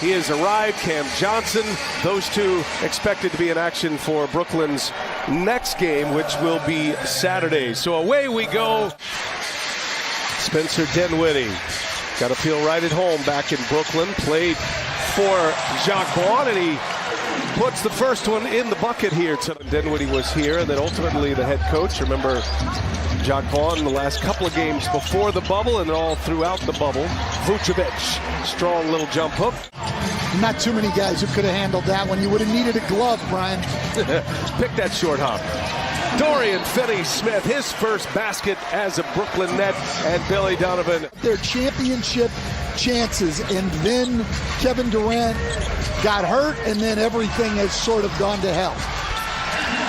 He has arrived. Cam Johnson. Those two expected to be in action for Brooklyn's next game, which will be Saturday. So away we go. Spencer Dinwiddie. Got to feel right at home back in Brooklyn. Played for Jacques Vaughn, and he puts the first one in the bucket here. Dinwiddie was here, and then ultimately the head coach. Remember Jacques Vaughn in the last couple of games before the bubble and all throughout the bubble. Vucevic, strong little jump hook. Not too many guys who could have handled that one. You would have needed a glove, Brian. Pick that short hop. Dorian Finney-Smith, his first basket as a Brooklyn Net, and Billy Donovan. Their championship chances, and then Kevin Durant got hurt, and then everything has sort of gone to hell.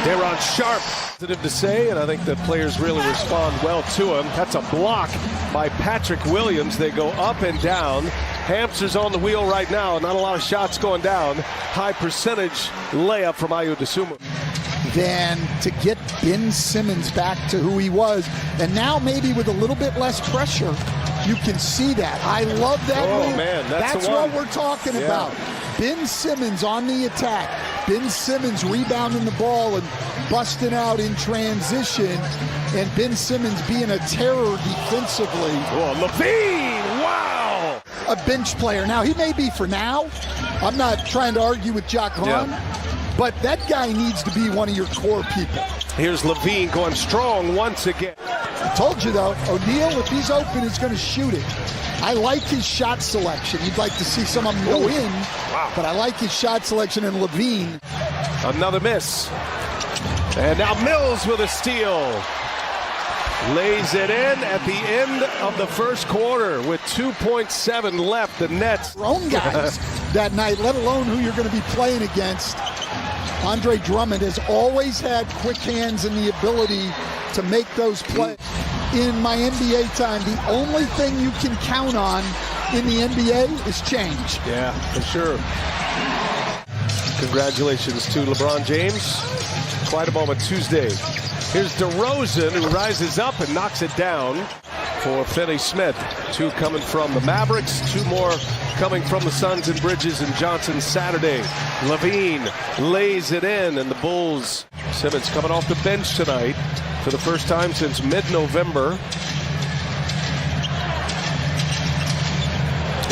Daron Sharp, positive to say, and I think the players really respond well to him. That's a block by Patrick Williams. They go up and down. Hamster's on the wheel right now. Not a lot of shots going down. High percentage layup from Ayo Dosunmu. Then to get Ben Simmons back to who he was, and now maybe with a little bit less pressure, you can see that. I love that move. move. Man, that's what we're talking about. Ben Simmons on the attack. Ben Simmons rebounding the ball and busting out in transition, and Ben Simmons being a terror defensively. Oh, LaVine! Wow! A bench player. Now, he may be for now. I'm not trying to argue with Jacques Vaughn. But that guy needs to be one of your core people. Here's LaVine going strong once again. I told you, though, O'Neal, if he's open, is going to shoot it. I like his shot selection. You'd like to see some of them go in, but I like his shot selection in LaVine. Another miss. And now Mills with a steal. Lays it in at the end of the first quarter with 2.7 left. The Nets. Their own guys that night, let alone who you're going to be playing against. Andre Drummond has always had quick hands and the ability to make those plays. In my NBA time, the only thing you can count on in the NBA is change. Yeah, for sure. Congratulations to LeBron James. Quite a moment Tuesday. Here's DeRozan, who rises up and knocks it down for Finney-Smith. Two coming from the Mavericks, two more coming from the Suns and Bridges and Johnson Saturday. LaVine lays it in, and the Bulls. Simmons coming off the bench tonight for the first time since mid-November.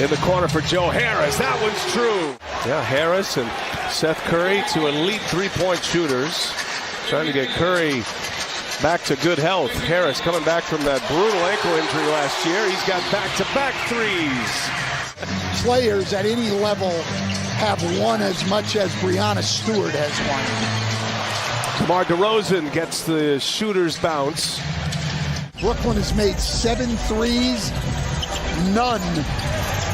In the corner for Joe Harris. That one's true. Yeah, Harris and Seth Curry, two elite three-point shooters. Trying to get Curry back to good health. Harris coming back from that brutal ankle injury last year. He's got back-to-back threes. Players at any level have won as much as Breanna Stewart has won. DeMar DeRozan gets the shooter's bounce. Brooklyn has made 7 threes, none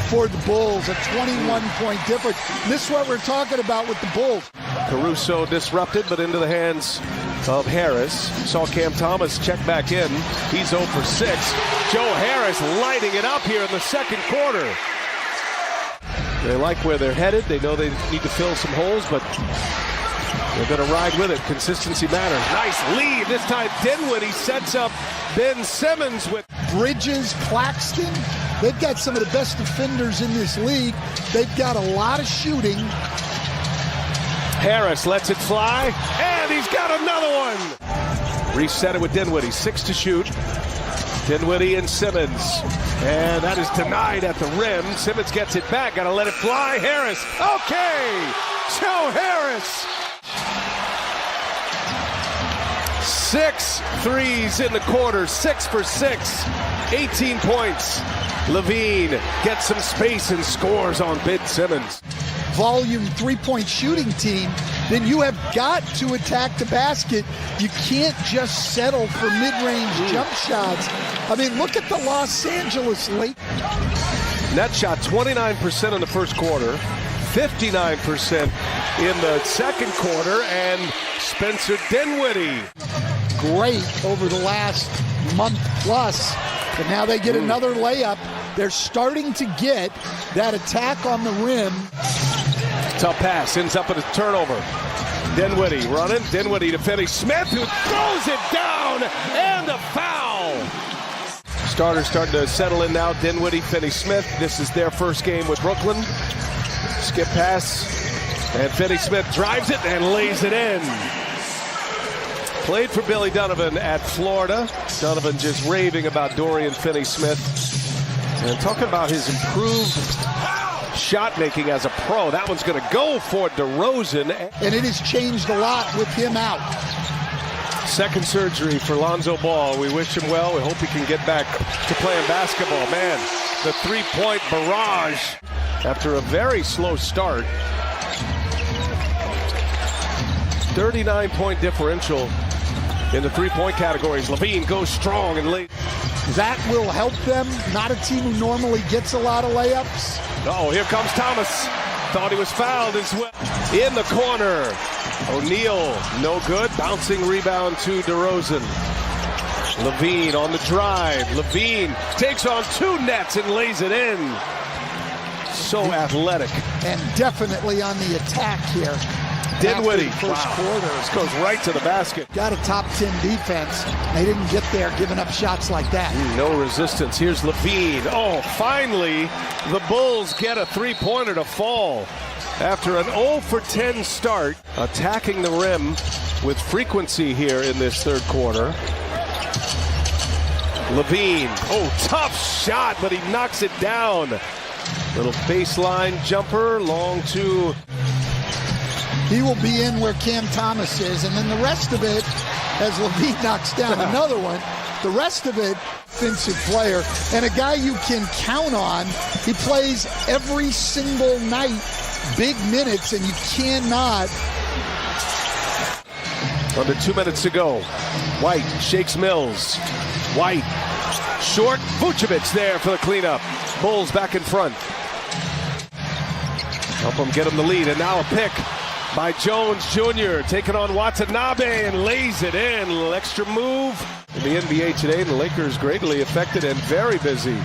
for the Bulls, a 21-point difference. This is what we're talking about with the Bulls. Caruso disrupted, but into the hands of Harris. Saw Cam Thomas check back in. He's 0 for 6. Joe Harris lighting it up here in the second quarter. They like where they're headed. They know they need to fill some holes, but they're going to ride with it. Consistency matters. Nice lead. This time Dinwiddie sets up Ben Simmons with Bridges, Claxton. They've got some of the best defenders in this league. They've got a lot of shooting. Harris lets it fly, and he's got another one. Reset it with Dinwiddie. 6 to shoot. Dinwiddie and Simmons. And that is denied at the rim. Simmons gets it back. Got to let it fly. Harris. Okay. Joe Harris. 6 threes in the quarter. 6 for 6. 18 points. LaVine gets some space and scores on Ben Simmons. Volume three-point shooting team, then you have got to attack the basket. You can't just settle for mid-range jump shots. I mean, look at the Los Angeles late. Net shot 29% in the first quarter, 59% in the second quarter, and Spencer Dinwiddie. Great over the last month plus, but now they get another layup. They're starting to get that attack on the rim. Tough pass, ends up in a turnover. Dinwiddie running, Dinwiddie to Finney-Smith, who throws it down, and a foul. Starters starting to settle in now. Dinwiddie, Finney-Smith. This is their first game with Brooklyn. Skip pass. And Finney-Smith drives it and lays it in. Played for Billy Donovan at Florida. Donovan just raving about Dorian Finney-Smith. And talking about his improved shot making as a pro. That one's going to go for DeRozan. And it has changed a lot with him out. Second surgery for Lonzo Ball. We wish him well. We hope he can get back to playing basketball. Man, the three-point barrage after a very slow start. 39-point differential in the three-point categories. LaVine goes strong and late. That will help them. Not a team who normally gets a lot of layups. Oh, here comes Thomas. Thought he was fouled as well. In the corner. O'Neal, no good. Bouncing rebound to DeRozan. LaVine on the drive. LaVine takes on two nets and lays it in. So athletic. And definitely on the attack here. Dinwiddie, first quarter. This goes right to the basket. Got a top 10 defense. They didn't get there giving up shots like that. No resistance. Here's LaVine. Oh, finally, the Bulls get a three-pointer to fall. After an 0 for 10 start, attacking the rim with frequency here in this third quarter. LaVine, oh, tough shot, but he knocks it down. Little baseline jumper, long two. He will be in where Cam Thomas is, and then the rest of it, as LaVine knocks down another one, the rest of it, offensive player, and a guy you can count on. He plays every single night, big minutes, and you cannot. Under 2 minutes to go. White shakes Mills. White, short, Vucevic there for the cleanup. Bulls back in front. Help them get him the lead, and now a pick by Jones Jr. taking on Watanabe and lays it in. A little extra move in the NBA today. The Lakers greatly affected and very busy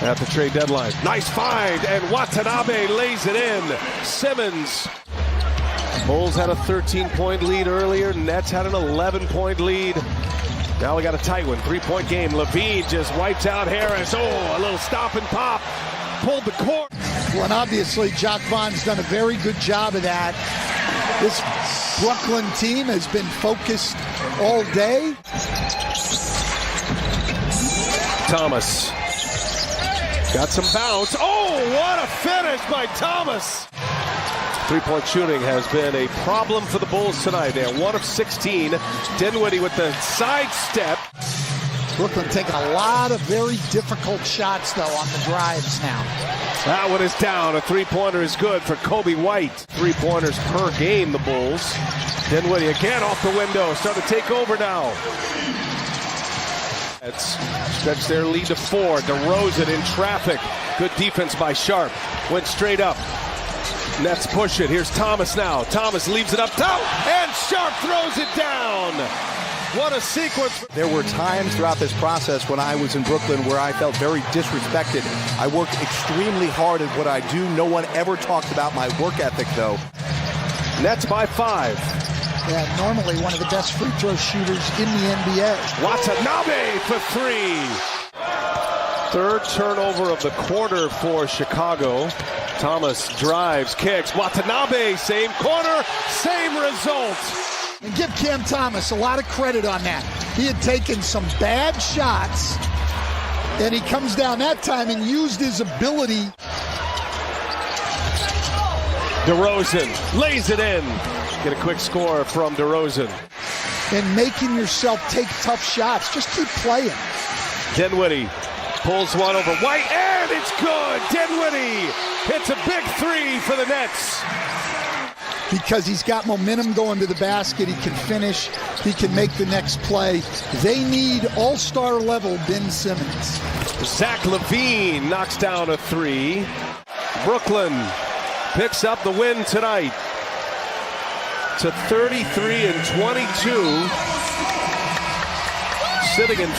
at the trade deadline. Nice find, and Watanabe lays it in. Simmons. Bulls had a 13-point lead earlier. Nets had an 11-point lead. Now we got a tight one. 3-point game. LaVine just wipes out Harris. Oh, a little stop and pop. Pulled the court. Well, and obviously, Jacque Vaughn's done a very good job of that. This Brooklyn team has been focused all day. Thomas. Got some bounce. Oh, what a finish by Thomas. Three-point shooting has been a problem for the Bulls tonight. They're 1 of 16. Dinwiddie with the sidestep. Brooklyn taking a lot of very difficult shots, though, on the drives now. That one is down. A three-pointer is good for Kobe White. Three-pointers per game, the Bulls. Dinwiddie again off the window. Starting to take over now. It's stretched their lead to 4. DeRozan in traffic. Good defense by Sharp. Went straight up. Nets push it. Here's Thomas now. Thomas leaves it up top, and Sharp throws it down. What a sequence. There were times throughout this process when I was in Brooklyn where I felt very disrespected. I worked extremely hard at what I do. No one ever talks about my work ethic, though. Nets by 5. Yeah, normally one of the best free throw shooters in the NBA. Watanabe for 3. Third turnover of the quarter for Chicago. Thomas drives, kicks. Watanabe, same corner, same result. And give Cam Thomas a lot of credit on that. He had taken some bad shots, and he comes down that time and used his ability. DeRozan lays it in. Get a quick score from DeRozan. And making yourself take tough shots. Just keep playing. Dinwiddie pulls one over White, and it's good. Dinwiddie hits a big 3 for the Nets. Because he's got momentum going to the basket. He can finish. He can make the next play. They need all-star level Ben Simmons. Zach LaVine knocks down a 3. Brooklyn picks up the win tonight to 33-22. Sitting in